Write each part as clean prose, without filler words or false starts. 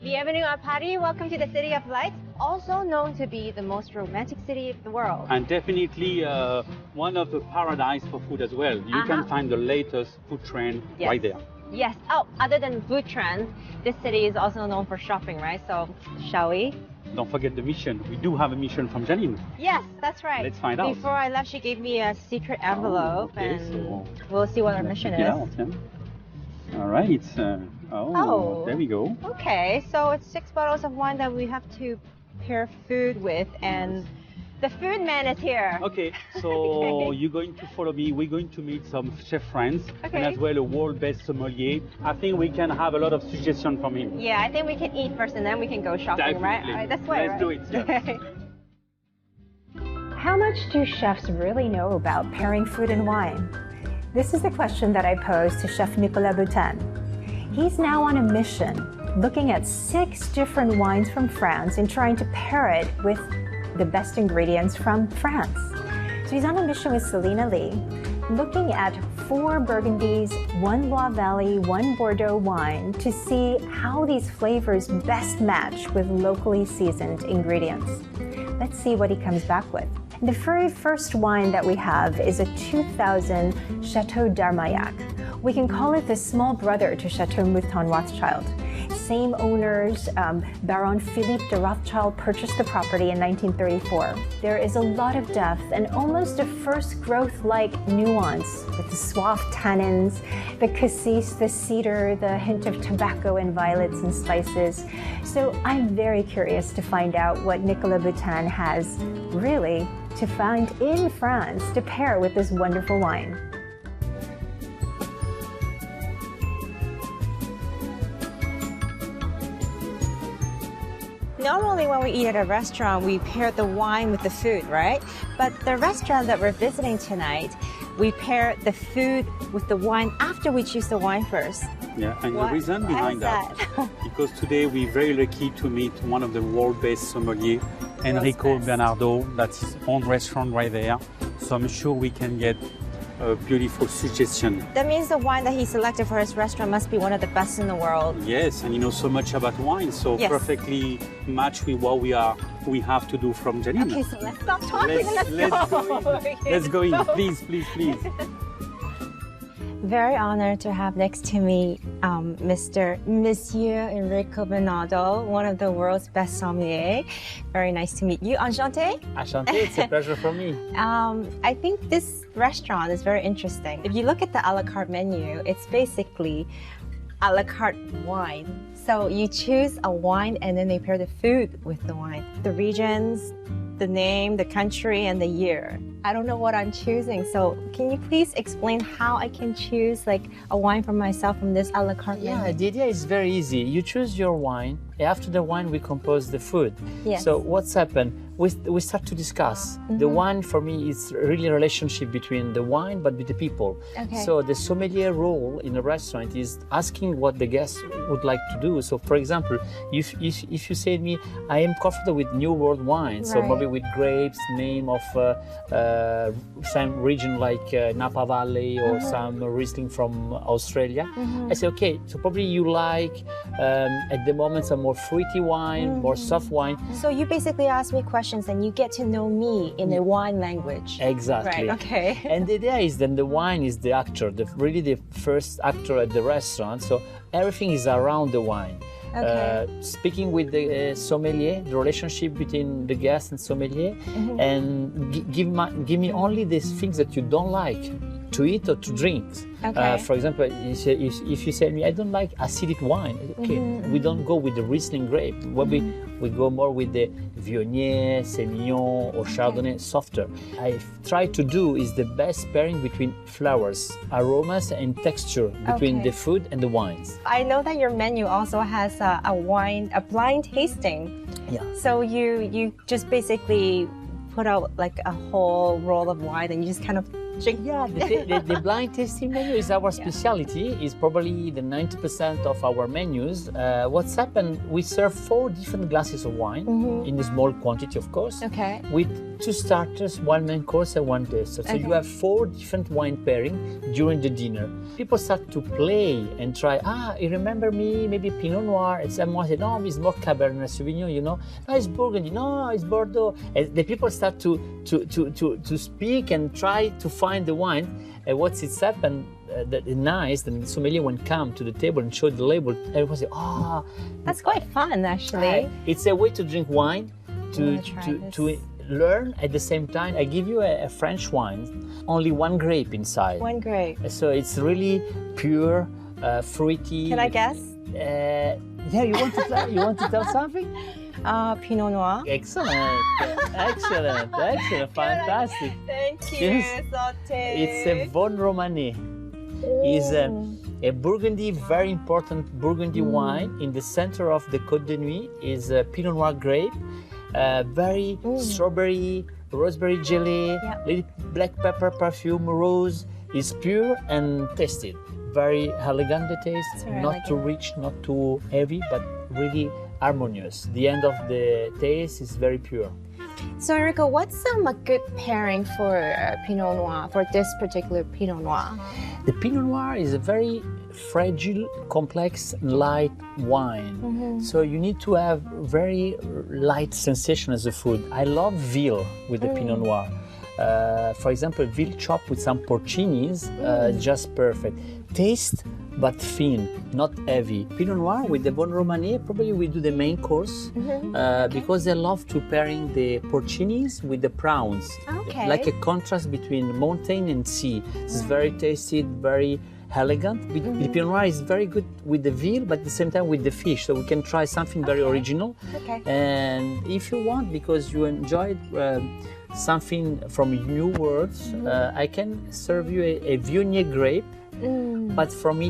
Bienvenue à Paris. Welcome to the City of Lights, also known to be the most romantic city of the world. And definitely one of the paradise for food as well. You can find the latest food trend right there. Yes. Oh, other than food trends, this city is also known for shopping, right? So, shall we? Don't forget the mission. We do have a mission from Jeannie. Yes, that's right. Let's find out. Before I left, she gave me a secret envelope, so we'll see what our mission is. All right, it's there we go. Okay, so it's 6 bottles of wine that we have to pair food with, and the food man is here. Okay, so you're going to follow me. We're going to meet some chef friends and as well a world-best sommelier. I think we can have a lot of suggestions from him. Yeah, I think we can eat first and then we can go shopping, right? All right, that's why. Let's do it. Yeah. How much do chefs really know about pairing food and wine? This is the question that I posed to Chef Nicolas Boutin. He's now on a mission, looking at 6 different wines from France and trying to pair it with the best ingredients from France. So he's on a mission with Selena Lee, looking at 4 Burgundies, 1 Loire Valley, 1 Bordeaux wine to see how these flavors best match with locally seasoned ingredients. Let's see what he comes back with. The very first wine that we have is a 2000 Chateau d'Armagnac. We can call it the small brother to Chateau Mouton Rothschild. Same owners, Baron Philippe de Rothschild purchased the property in 1934. There is a lot of depth and almost a first growth-like nuance with the suave tannins, the cassis, the cedar, the hint of tobacco and violets and spices. So I'm very curious to find out what Nicolas Boutin has really to find in France to pair with this wonderful wine. Normally when we eat at a restaurant, we pair the wine with the food, right? But the restaurant that we're visiting tonight, we pair the food with the wine after we choose the wine first. Yeah, and the reason behind that, because today we're very lucky to meet one of the world-best sommelier, Enrico Bernardo. That's his own restaurant right there. So I'm sure we can get a beautiful suggestion. That means the wine that he selected for his restaurant must be one of the best in the world. Yes, and you know so much about wine, so perfectly match with what we have to do from Jeannie. Okay, so let's stop talking and let's go. Let's go in, please, please, please. Very honored to have next to me Monsieur Enrico Bernardo, one of the world's best sommelier. Very nice to meet you. Enchanté? Enchanté, it's a pleasure for me. I think this restaurant is very interesting. If you look at the a la carte menu, it's basically a la carte wine. So you choose a wine and then they pair the food with the wine. The regions, the name, the country, and the year. I don't know what I'm choosing, so can you please explain how I can choose like a wine for myself from this a la carte menu? Yeah, the idea is very easy. You choose your wine. After the wine, we compose the food. Yes. So what's happened? We start to discuss. The wine for me is really a relationship between the wine but with the people. Okay. So the sommelier role in a restaurant is asking what the guests would like to do. So for example, if you say to me, I am comfortable with New World wine, so maybe with grapes, name of some region like Napa Valley or some Riesling from Australia, I say, okay, so probably you like at the moment some more fruity wine, more soft wine. So you basically ask me questions and you get to know me in a wine language. Exactly. Right, okay. And the idea is then the wine is the actor, really the first actor at the restaurant. So everything is around the wine. Okay. Speaking with the sommelier, the relationship between the guest and sommelier, and give me only these things that you don't like to eat or to drink. Okay. For example, if you say to me, I don't like acidic wine, okay, we don't go with the Riesling grape. We go more with the Viognier, Semillon, or Chardonnay, softer. I try to do is the best pairing between flowers, aromas, and texture between the food and the wines. I know that your menu also has a blind tasting. Yeah. So you just basically put out like a whole roll of wine and you just kind of drink. Yeah, the blind tasting menu is our specialty. It's probably the 90% of our menus. What's happened, we serve 4 different glasses of wine in a small quantity, of course. Okay. With 2 starters, 1 main course, and 1 dessert. So you have 4 different wine pairing during the dinner. People start to play and try, you remember me, maybe Pinot Noir. And someone said, no, it's more Cabernet Sauvignon, you know. No, it's Burgundy, no, it's Bordeaux. And the people start to speak and try to find the wine. And what's happened, that is nice, the sommelier when come to the table and show the label, everyone say, That's quite fun, actually. It's a way to drink wine, to learn at the same time. I give you a French wine, only 1 grape inside. 1 grape. So it's really pure, fruity. Can I guess? Yeah, you want to tell? You want to tell something? Pinot Noir. Excellent, excellent, fantastic. Thank you, Yes. Sauté. It's a Von Romanée. It's a Burgundy, very important Burgundy wine. In the center of the Côte de Nuit is a Pinot Noir grape, very strawberry, rosemary jelly, little black pepper perfume, rose. It's pure and tasted. Very elegant the taste, not too rich, not too heavy, but really harmonious. The end of the taste is very pure. So Enrico, what's a good pairing for Pinot Noir, for this particular Pinot Noir? The Pinot Noir is a very fragile, complex, light wine. So you need to have very light sensation as a food. I love veal with the Pinot Noir. For example, veal chopped with some porcinis, just perfect. Taste, but thin, not heavy. Pinot Noir with the Von Romanée, probably we do the main course because they love to pairing the porcinis with the prawns. Okay. Like a contrast between mountain and sea. It's very tasty, very elegant. The Pinot Noir is very good with the veal, but at the same time with the fish. So we can try something very original. Okay. And if you want, because you enjoyed something from new worlds, I can serve you a Viognier grape. But from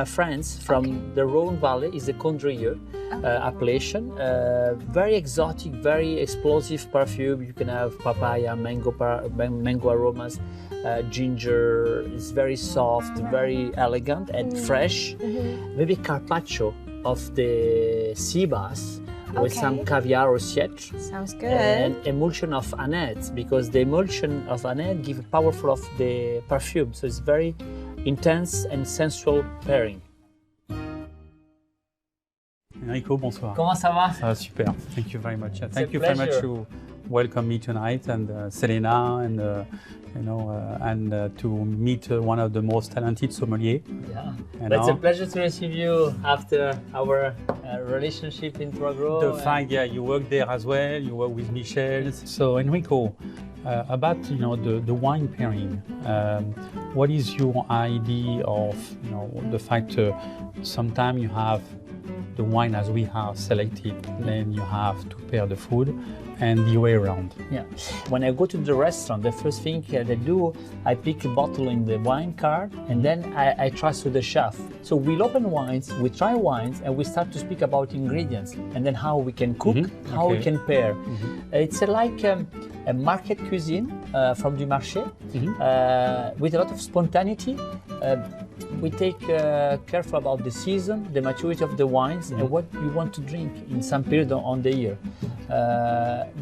France, from the Rhone Valley, is a Condrieu appellation. Very exotic, very explosive perfume. You can have papaya, mango aromas, ginger. It's very soft, very elegant and fresh. Maybe carpaccio of the sea bass with some caviar or cietre. Sounds good. And emulsion of annette, because the emulsion of annette gives powerful of the perfume. So it's very intense and sensual pairing. Enrico, bonsoir. Comment ça va? Ça va super. Thank you very much. Thank you a very much pleasure. to welcome me tonight, and Selena, and to meet one of the most talented sommelier. Yeah, You it's know? a pleasure to receive you after our relationship in Trogro. The fact, you work there as well. You work with Michel. So Enrico, about the wine pairing. What is your idea of the fact sometimes you have the wine as we have selected, then you have to pair the food, and the way around. Yeah. When I go to the restaurant, the first thing they do, I pick a bottle in the wine card, and then I trust to the chef. So we'll open wines, we try wines, and we start to speak about ingredients, and then how we can cook, how we can pair. It's like a market cuisine from Du Marché, with a lot of spontaneity. We take careful about the season, the maturity of the wines, and what you want to drink in some period on the year.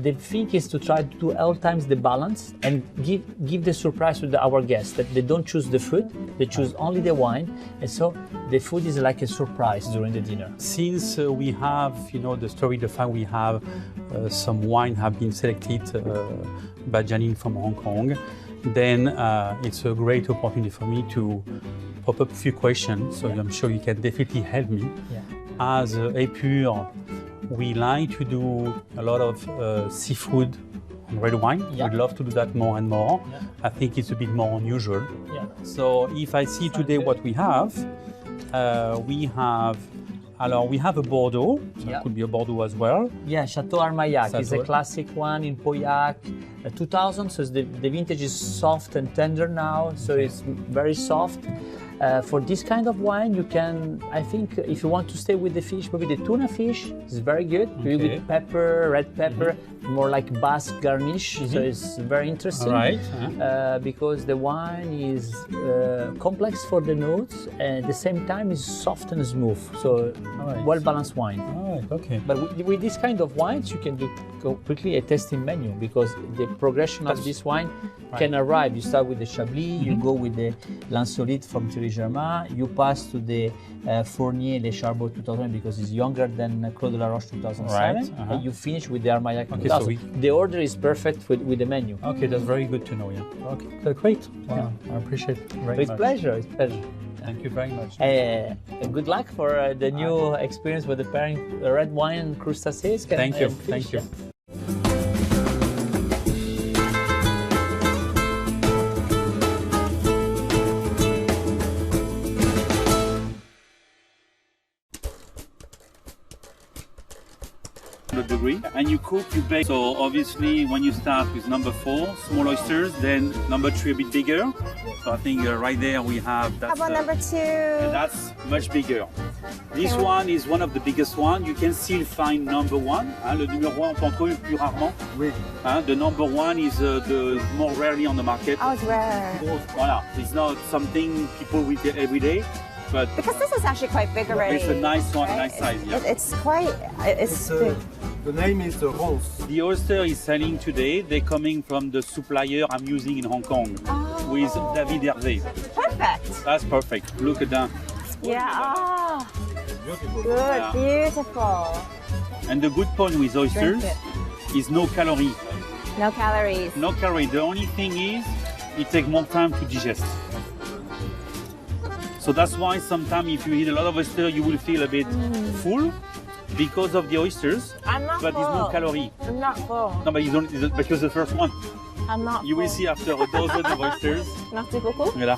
The thing is to try to do all times the balance and give the surprise to our guests, that they don't choose the food, they choose only the wine, and so the food is like a surprise during the dinner. Since we have, the story, the fact we have some wine have been selected by Jeannie from Hong Kong, then it's a great opportunity for me to pop up a few questions, so I'm sure you can definitely help me. Yeah. As Epure, we like to do a lot of seafood and red wine. Yeah. We'd love to do that more and more. Yeah. I think it's a bit more unusual. Yeah. So if I see today what we have a Bordeaux, so it could be a Bordeaux as well. Yeah, Chateau Armagnac is a Chateau. classic one in Pauillac, 2000. So the vintage is soft and tender now, so it's very soft. For this kind of wine, you can, I think, if you want to stay with the fish, maybe the tuna fish is very good. Maybe with pepper, red pepper, more like Basque garnish. So it's very interesting. Right. Because the wine is complex for the notes, and at the same time is soft and smooth. So well-balanced wine. All right, okay. But with this kind of wines, you can do quickly a tasting menu, because the progression of this wine can arrive. You start with the Chablis, you go with the Lansolite from Thierry Germain, you pass to the Fournier Les Charbot 2000 because it's younger than Claude de la Roche 2007, and you finish with the Armagnac 2000. The order is perfect with the menu. Okay, that's very good to know, yeah. Okay, great. Wow, I appreciate it very much. It's pleasure. Thank you very much. Good luck for the new experience with the pairing red wine and crustaceans. Thank you. Thank you. Degree, and you cook, you bake. So obviously when you start with number 4, small oysters, then number 3 a bit bigger. So I think right there we have that. How about number 2? That's much bigger. This one is one of the biggest one. You can still find number 1. Le numéro 1 on peut en trouver plus rarement. Oui. The number 1 is the more rarely on the market. Oh, it's rare. Voilà. It's not something people will get every day. But because this is actually quite big already. It's a nice one, right? nice size. Yeah. It's quite. It's big. The name is the Rose. The oyster is selling today. They're coming from the supplier I'm using in Hong Kong with David Hervé. Perfect. That's perfect. Look at that. Yeah. Oh. Beautiful. Good. Yeah. Beautiful. And the good point with oysters is no calorie. No calories. No calorie. The only thing is it takes more time to digest. So that's why sometimes if you eat a lot of oyster, you will feel a bit full because of the oysters. I'm not but full. there's no calorie. I'm not full. No, but you don't. Because the first one. I'm not. You will see after a dozen of oysters. Merci beaucoup. Voilà.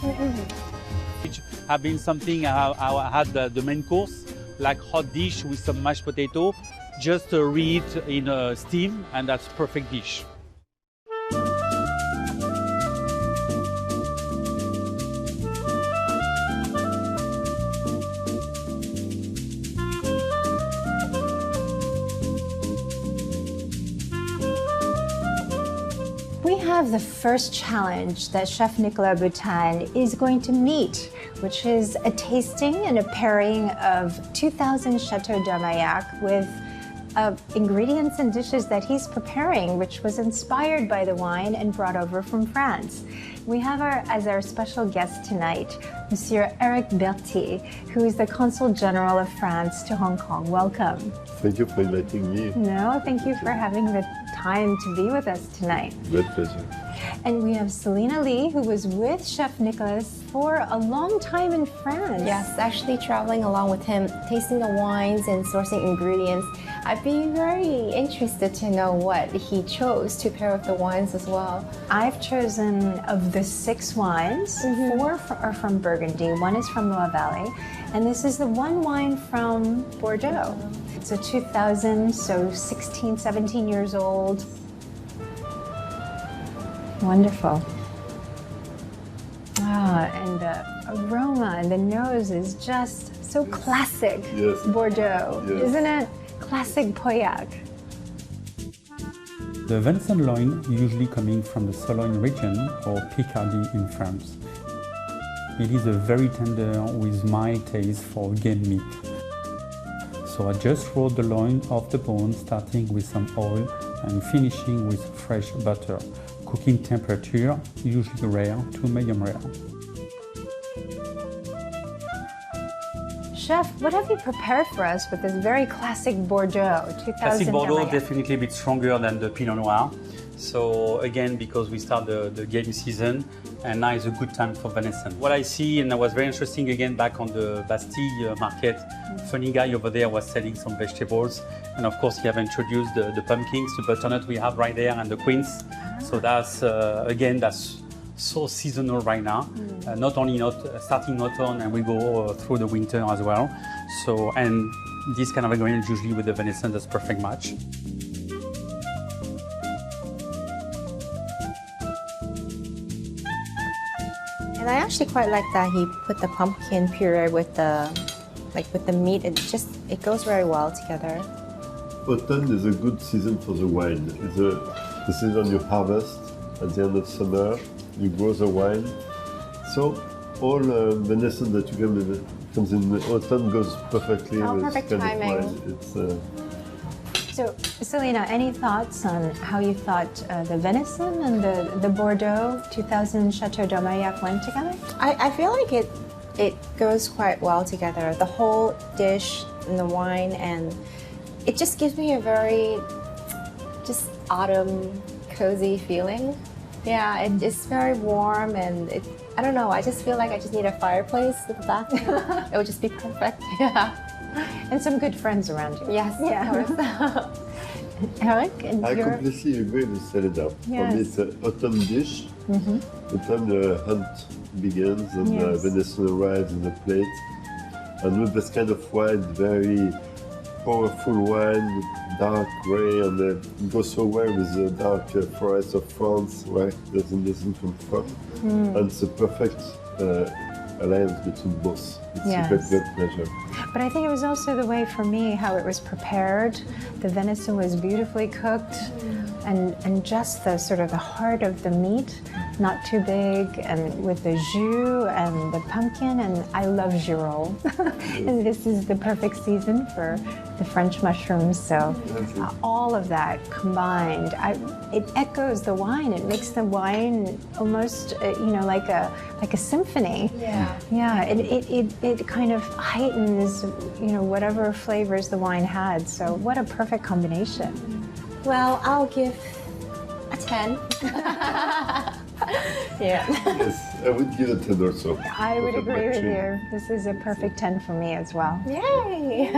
Have been something I had the main course, like hot dish with some mashed potato, just read in steam, and that's perfect dish. We have the first challenge that Chef Nicolas Boutin is going to meet, which is a tasting and a pairing of 2000 Chateau d'Armagnac with ingredients and dishes that he's preparing, which was inspired by the wine and brought over from France. We have as our special guest tonight, Monsieur Eric Berthier, who is the Consul General of France to Hong Kong. Welcome. Thank you for inviting me. No, thank you for having the time to be with us tonight. Great pleasure. And we have Selena Lee, who was with Chef Nicolas for a long time in France. Yes, actually traveling along with him, tasting the wines and sourcing ingredients. I'd be very interested to know what he chose to pair with the wines as well. I've chosen of the 6 wines, 4 are from Burgundy, 1 is from Loire Valley, and this is the one wine from Bordeaux. It's a 2000, so 16, 17 years old. Wonderful. And the aroma and the nose is just so classic Bordeaux, isn't it? Classic Pauillac. The venison loin usually coming from the Sologne region or Picardy in France. It is a very tender with mild taste for game meat. So I just rolled the loin off the bone, starting with some oil and finishing with fresh butter. Cooking temperature, usually rare to medium rare. Chef, what have you prepared for us with this very classic Bordeaux 2000? Classic Bordeaux, Armagnac? definitely a bit stronger than the Pinot Noir. So again, because we start the game season, and now is a good time for venison. What I see, and that was very interesting again back on the Bastille market, funny guy over there was selling some vegetables, and of course he have introduced the pumpkins, the butternut we have right there, and the quince. So that's again, that's so seasonal right now. Not only starting autumn, and we go through the winter as well. So, and this kind of ingredients usually with the venison, that's perfect match. And And I actually quite like that he put the pumpkin puree with the meat. It goes very well together. Autumn is a good season for the wine. It's the season you harvest at the end of summer. You grow the wine. So all venison that you get comes in autumn goes perfectly with perfect kind timing. of wine. So, Selena, any thoughts on how you thought the venison and the Bordeaux 2000 Chateau d'Aumaillac went together? I feel like it goes quite well together. The whole dish and the wine, and it just gives me a very just autumn cozy feeling. Yeah, it's very warm, and I don't know, I just feel like I just need a fireplace with a bathroom. It would just be perfect. Yeah. And some good friends around you. Yes, Yeah. of course. Eric, and I your... completely agree with Selena. For me, Yes. it's an autumn dish. The time the hunt begins and Yes. venison arrives on the plate. And with this kind of wine, very powerful wine, dark gray, and it goes so well with the dark forest of France, where the venison comes from. And it's a perfect alliance between both. It's Yes. a great pleasure. But I think it was also the way for me how it was prepared. The venison was beautifully cooked, and just the sort of the heart of the meat, not too big, and with the jus and the pumpkin, and I love girolles. And this is the perfect season for the French mushrooms. So all of that combined, it echoes the wine. It makes the wine almost, like a symphony. Yeah. Yeah, it kind of heightens, whatever flavors the wine had. So what a perfect combination. Well, I'll give a 10. Yeah. Yes, I would give it 10 also. I would Perfect agree with matching. you. This is a perfect 10 for me as well. Yay!